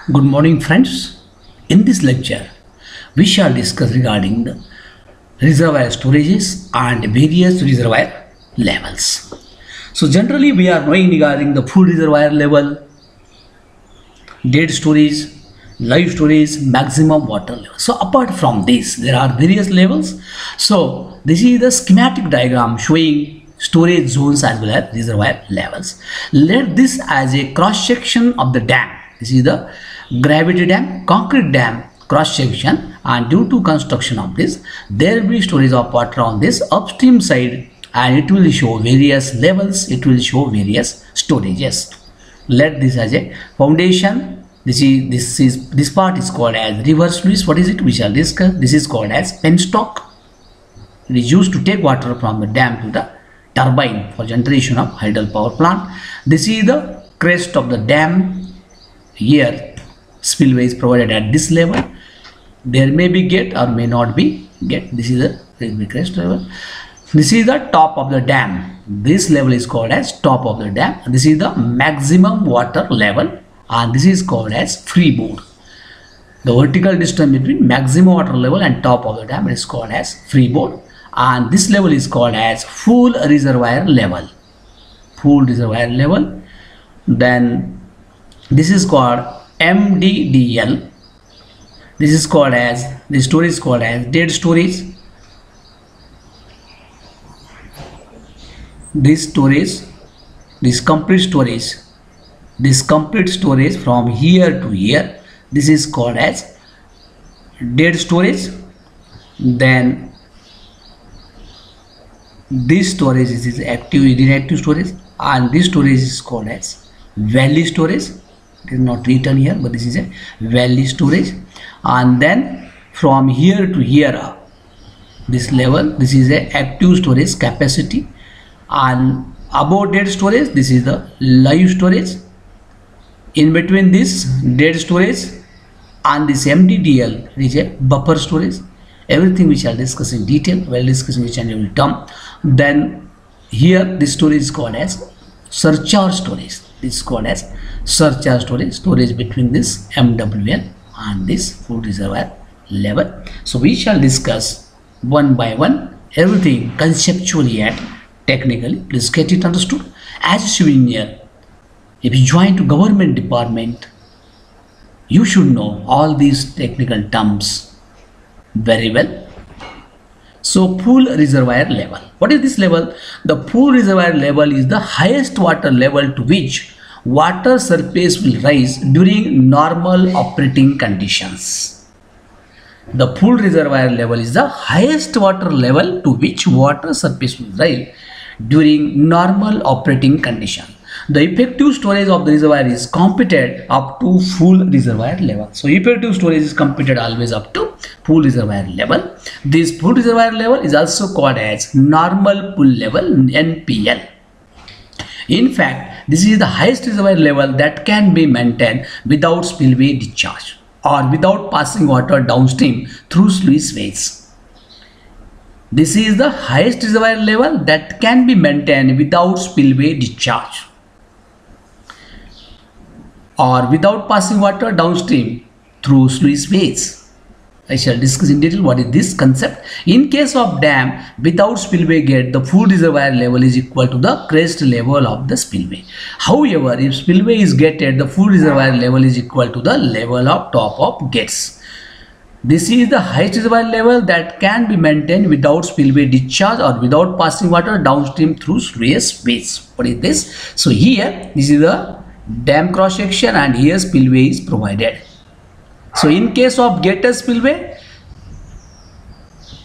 Good morning, friends. In this lecture, we shall discuss regarding the reservoir storages and various reservoir levels. So, generally, we are knowing regarding the full reservoir level, dead storage, live storage, maximum water level. So, apart from this, there are various levels. So, this is the schematic diagram showing storage zones as well as reservoir levels. Let this as a cross section of the dam. This is the gravity dam, concrete dam cross section, and due to construction of this, there will be storage of water on this upstream side, and it will show various levels. It will show various storages. Let this as a foundation. This part is called as reverse sluice. What is it? We shall discuss. This is called as penstock. It is used to take water from the dam to the turbine for generation of hydel power plant. This is the crest of the dam. Here spillway is provided at this level. There may be gate or may not be gate. This is the crest level. This is the top of the dam. This level is called as top of the dam. This is the maximum water level, and this is called as freeboard. The vertical distance between maximum water level and top of the dam is called as freeboard, and this level is called as full reservoir level. Full reservoir level. Then this is called MDDL. This is called as, the storage is called as dead storage. This storage, this complete storage from here to here, this is called as dead storage. Then this storage is active, inactive storage, and this storage is called as valley storage. It is not written here, but this is a valley storage. And then from here to here, this level, this is a active storage capacity, and above dead storage, this is the live storage. In between this dead storage and this MDDL, there is a buffer storage. Everything we shall discuss in detail while discussing each and every term. Then here this storage is called as surcharge storage. This is called as surcharge storage between this MWL and this full reservoir level. So we shall discuss one by one everything conceptually and technically. Please get it understood. As a souvenir, if you join to government department, you should know all these technical terms very well. So full reservoir level. What is this level? The full reservoir level is the highest water level to which water surface will rise during normal operating conditions. The full reservoir level is the highest water level to which water surface will rise during normal operating condition. The effective storage of the reservoir is computed up to full reservoir level. So effective storage is computed always up to full reservoir level. This full reservoir level is also called as normal pool level, NPL. In fact, this is the highest reservoir level that can be maintained without spillway discharge or without passing water downstream through sluice ways. This is the highest reservoir level that can be maintained without spillway discharge or without passing water downstream through sluice ways. I shall discuss in detail what is this concept. In case of dam without spillway gate, the full reservoir level is equal to the crest level of the spillway. However, if spillway is gated, the full reservoir level is equal to the level of top of gates. This is the highest reservoir level that can be maintained without spillway discharge or without passing water downstream through sluice ways. What is this? So here, this is the dam cross section, and here spillway is provided. So in case of gated spillway,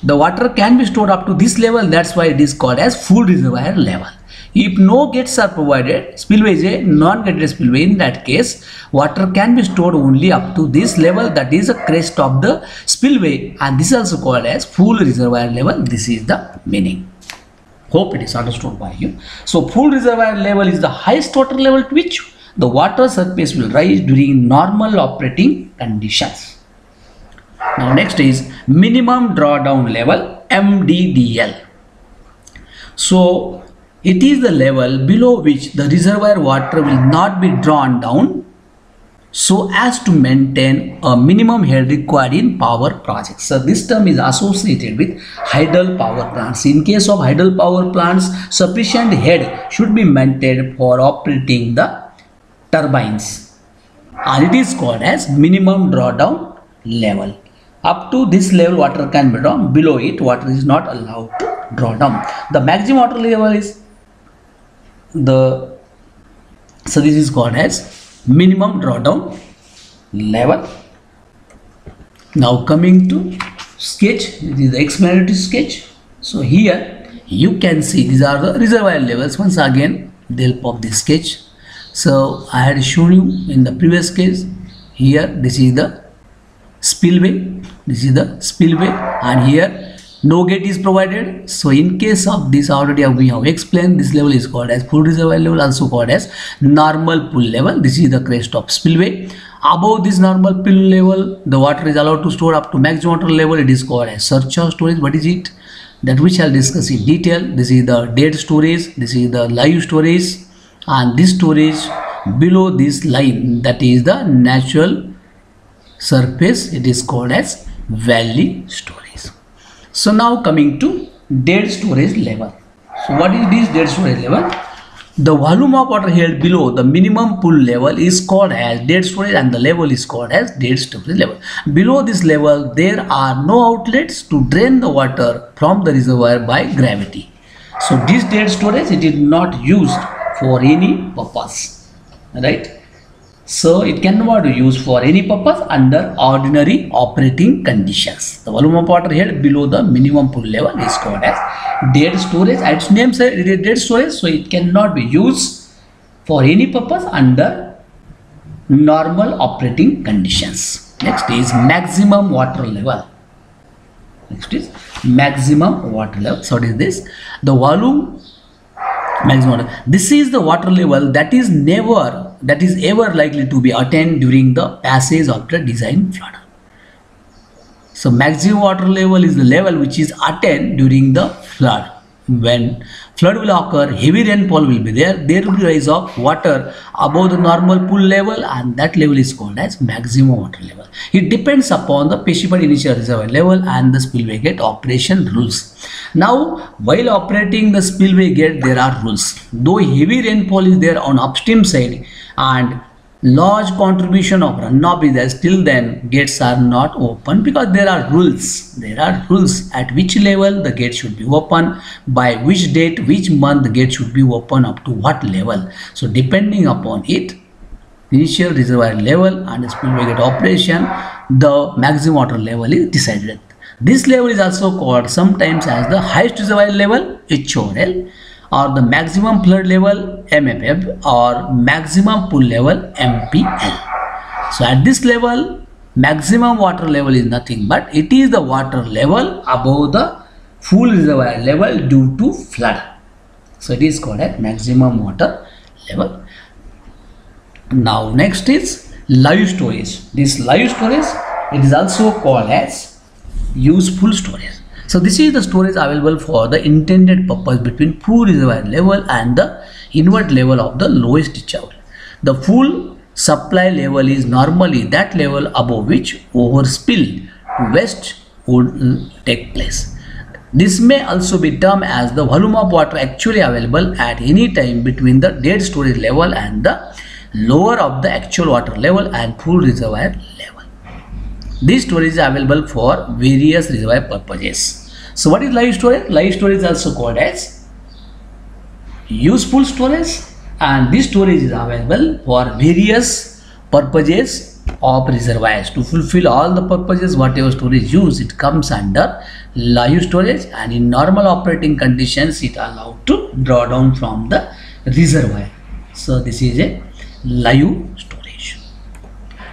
the water can be stored up to this level. That's why it is called as full reservoir level. If no gates are provided, spillway is a non-gated spillway. In that case, water can be stored only up to this level, that is the crest of the spillway, and this is also called as full reservoir level. This is the meaning. Hope it is understood by you. So full reservoir level is the highest water level to which the water surface will rise during normal operating conditions. Now next is minimum drawdown level, MDDL. So it is the level below which the reservoir water will not be drawn down so as to maintain a minimum head required in power projects. So this term is associated with hydel power plants. In case of hydel power plants, sufficient head should be maintained for operating the turbines, and it is called as minimum drawdown level. Up to this level water can be drawn, below it water is not allowed to draw down. The maximum water level is so this is called as minimum drawdown level. Now coming to sketch, this is the explanatory sketch. So here you can see these are the reservoir levels. Once again with the help of this sketch. So I had shown you in the previous case. Here this is the spillway, this is the spillway, and here no gate is provided. So in case of this, already we have explained, this level is called as full reservoir level, also called as normal pool level. This is the crest of spillway. Above this normal pool level, the water is allowed to store up to maximum water level. It is called as surcharge storage. What is it? That we shall discuss in detail. This is the dead storage, this is the live storage, and this storage below this line, that is the natural surface, it is called as valley storage. So now coming to dead storage level. So what is this dead storage level? The volume of water held below the minimum pool level is called as dead storage, and the level is called as dead storage level. Below this level there are no outlets to drain the water from the reservoir by gravity. So this dead storage, it is not used for any purpose, right? So it cannot be used for any purpose under ordinary operating conditions. The volume of water held below the minimum pool level is called as dead storage. Its name says it is dead storage, so it cannot be used for any purpose under normal operating conditions. Next is maximum water level. Next is maximum water level. So what is this? The volume maximum water. This is the water level that is ever likely to be attained during the passage of the design flood. So maximum water level is the level which is attained during the flood. When flood will occur, heavy rainfall will be there. There will be rise of water above the normal pool level, and that level is called as maximum water level. It depends upon the specified initial reservoir level and the spillway gate operation rules. Now, while operating the spillway gate, there are rules. Though heavy rainfall is there on upstream side and large contribution of runoff is there, still then gates are not open because there are rules. There are rules at which level the gate should be open, by which date, which month the gate should be open, up to what level. So depending upon it, initial reservoir level and spillway gate operation, the maximum water level is decided. This level is also called sometimes as the highest reservoir level, HOL, or the maximum flood level, MFF, or maximum pool level, MPL. So at this level, maximum water level is nothing but it is the water level above the full reservoir level due to flood. So it is called as maximum water level. Now next is live storage. This live storage, it is also called as useful storage. So this is the storage available for the intended purpose between full reservoir level and the invert level of the lowest discharge. The full supply level is normally that level above which overspill to waste would take place. This may also be termed as the volume of water actually available at any time between the dead storage level and the lower of the actual water level and full reservoir level. This storage is available for various reservoir purposes. So what is live storage? Live storage is also called as useful storage, and this storage is available for various purposes of reservoirs. To fulfill all the purposes, whatever storage used, it comes under live storage, and in normal operating conditions it allowed to draw down from the reservoir. So this is a live storage.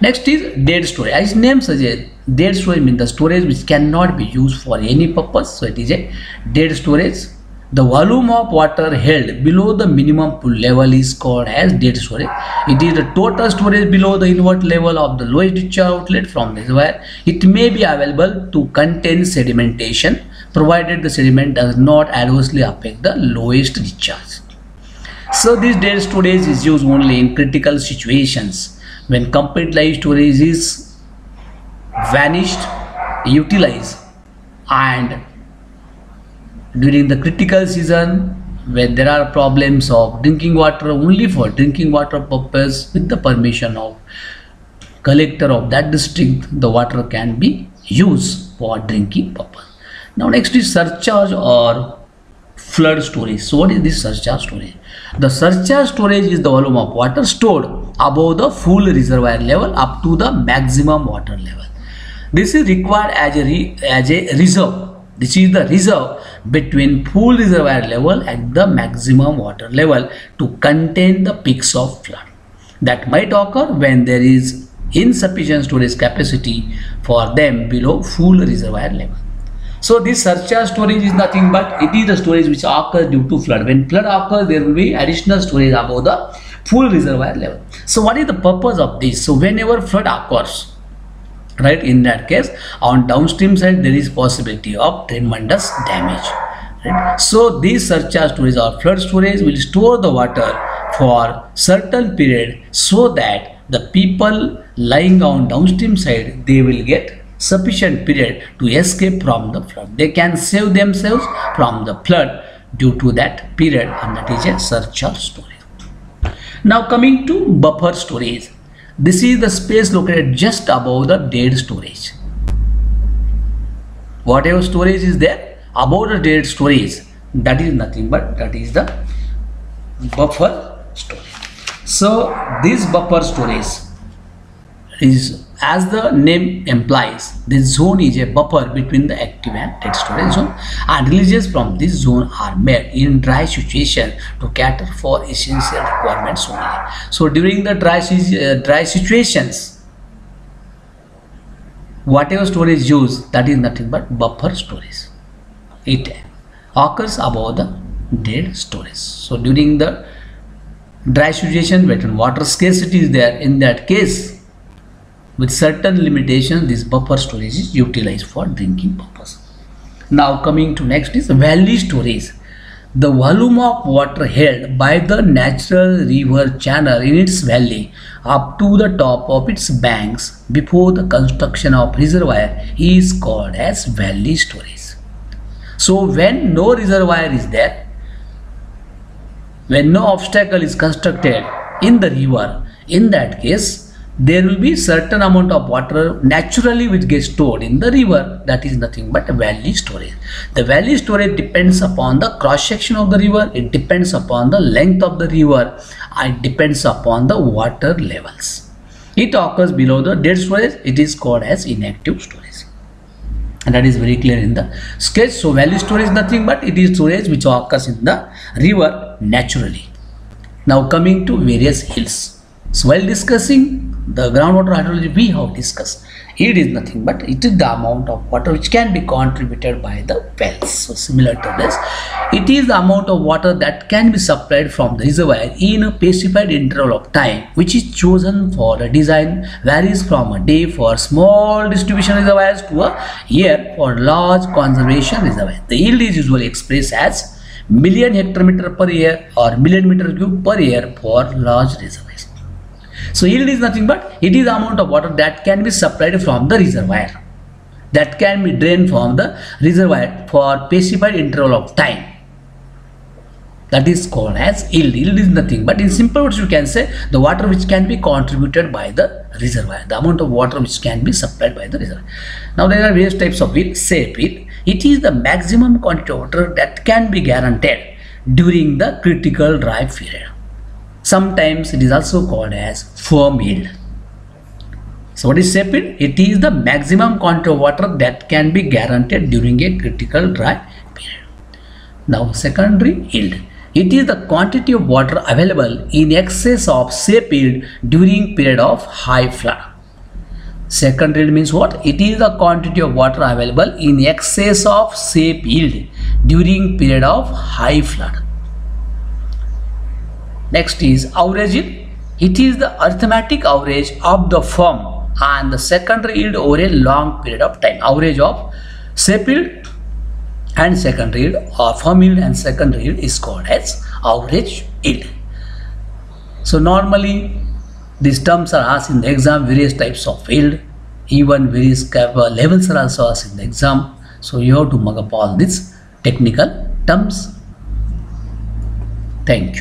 Next is dead storage. As name suggests, dead storage means the storage which cannot be used for any purpose. So it is a dead storage. The volume of water held below the minimum pool level is called as dead storage. It is the total storage below the invert level of the lowest discharge outlet from the reservoir. It may be available to contain sedimentation, provided the sediment does not adversely affect the lowest discharge. So this dead storage is used only in critical situations when complete life storage is vanished, utilized, and during the critical season when there are problems of drinking water only for drinking water purpose, with the permission of collector of that district, the water can be used for drinking purpose. Now next is surcharge or flood storage. So what is this surcharge storage? The surcharge storage is the volume of water stored above the full reservoir level up to the maximum water level. This is required as a reserve. This is the reserve between full reservoir level and the maximum water level to contain the peaks of flood that might occur when there is insufficient storage capacity for them below full reservoir level. So this surcharge storage is nothing but it is the storage which occurs due to flood. When flood occurs, there will be additional storage above the full reservoir level. So what is the purpose of this? So whenever flood occurs, right, in that case on downstream side there is possibility of tremendous damage, right? So this surcharge storage or flood storage will store the water for certain period so that the people lying on downstream side, they will get sufficient period to escape from the flood. They can save themselves from the flood due to that period, and that is a surcharge storage. Now coming to buffer storage. This is the space located just above the dead storage. Whatever storage is there above the dead storage, that is nothing but that is the buffer storage. So this buffer storage is, as the name implies, this zone is a buffer between the active and dead storage zone, and releases from this zone are made in dry situation to cater for essential requirements only. So during the dry situations, whatever storage used, that is nothing but buffer storage. It occurs above the dead storage. So during the dry situation when water scarcity is there, in that case with certain limitations, this buffer storage is utilized for drinking purpose. Now coming to next is valley storage. The volume of water held by the natural river channel in its valley up to the top of its banks before the construction of reservoir is called as valley storage. So when no reservoir is there, when no obstacle is constructed in the river, in that case there will be certain amount of water naturally which gets stored in the river, that is nothing but valley storage. The valley storage depends upon the cross section of the river, it depends upon the length of the river, and it depends upon the water levels. It occurs below the dead storage, it is called as inactive storage, and that is very clear in the sketch. So valley storage is nothing but it is storage which occurs in the river naturally. Now coming to various hills. So while discussing the groundwater hydrology, we have discussed it is nothing but it is the amount of water which can be contributed by the wells. So similar to this, it is the amount of water that can be supplied from the reservoir in a specified interval of time which is chosen for the design, varies from a day for small distribution reservoirs to a year for large conservation reservoirs. The yield is usually expressed as million hectometer per year or million meter cube per year for large reservoirs. So yield is nothing but it is the amount of water that can be supplied from the reservoir, that can be drained from the reservoir for specified interval of time. That is called as yield. Yield is nothing but, in simple words you can say, the water which can be contributed by the reservoir, the amount of water which can be supplied by the reservoir. Now there are various types of yield. Safe yield, it is the maximum quantity of water that can be guaranteed during the critical dry period. Sometimes it is also called as firm yield. So what is safe yield? It is the maximum quantity of water that can be guaranteed during a critical dry period. Now secondary yield, it is the quantity of water available in excess of safe yield during period of high flood. Secondary yield means what? It is the quantity of water available in excess of safe yield during period of high flood. Next is average yield. It is the arithmetic average of the firm and the secondary yield over a long period of time. Average of safe yield and secondary yield, or firm yield and secondary yield, is called as average yield. So normally These terms are asked in the exam, various types of field, even various levels are also asked in the exam. So you have to mug up all these technical terms. Thank you.